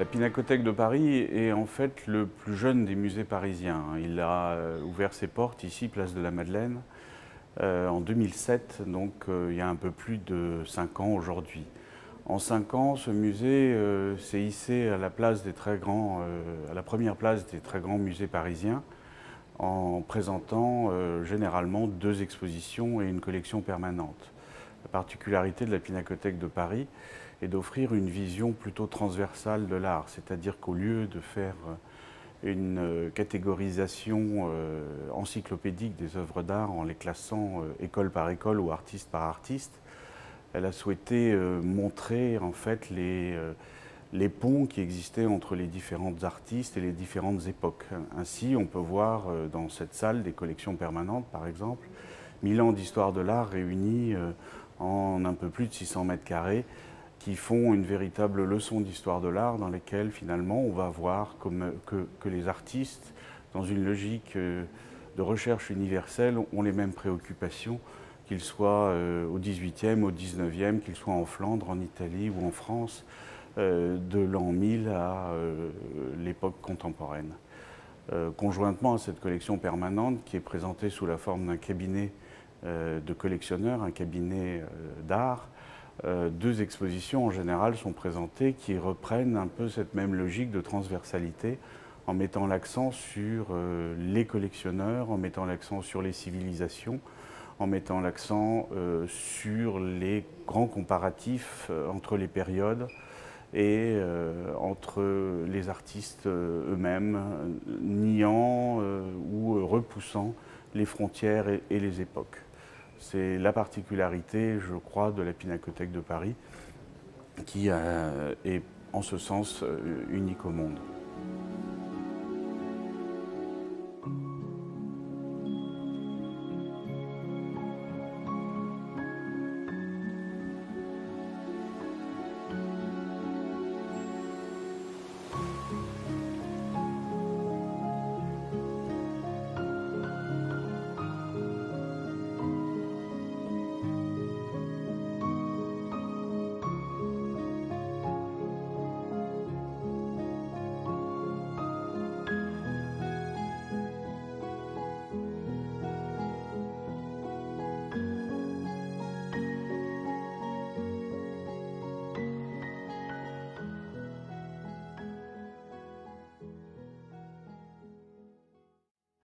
La Pinacothèque de Paris est en fait le plus jeune des musées parisiens. Il a ouvert ses portes ici, place de la Madeleine, en 2007, donc il y a un peu plus de 5 ans aujourd'hui. En 5 ans, ce musée s'est hissé à la place des très grands, à la première place des très grands musées parisiens, en présentant généralement 2 expositions et une collection permanente. La particularité de la Pinacothèque de Paris est d'offrir une vision plutôt transversale de l'art, c'est-à-dire qu'au lieu de faire une catégorisation encyclopédique des œuvres d'art en les classant école par école ou artiste par artiste, elle a souhaité montrer en fait les ponts qui existaient entre les différents artistes et les différentes époques. Ainsi, on peut voir dans cette salle des collections permanentes, par exemple, 1000 ans d'histoire de l'art réunis en un peu plus de 600 mètres carrés, qui font une véritable leçon d'histoire de l'art dans lesquelles finalement on va voir que les artistes, dans une logique de recherche universelle, ont les mêmes préoccupations, qu'ils soient au XVIIIe, au XIXe, qu'ils soient en Flandre, en Italie ou en France, de l'an 1000 à l'époque contemporaine. Conjointement à cette collection permanente qui est présentée sous la forme d'un cabinet de collectionneurs, un cabinet d'art, 2 expositions en général sont présentées qui reprennent un peu cette même logique de transversalité en mettant l'accent sur les collectionneurs, en mettant l'accent sur les civilisations, en mettant l'accent sur les grands comparatifs entre les périodes et entre les artistes eux-mêmes, niant ou repoussant les frontières et les époques. C'est la particularité, je crois, de la Pinacothèque de Paris, qui est en ce sens unique au monde.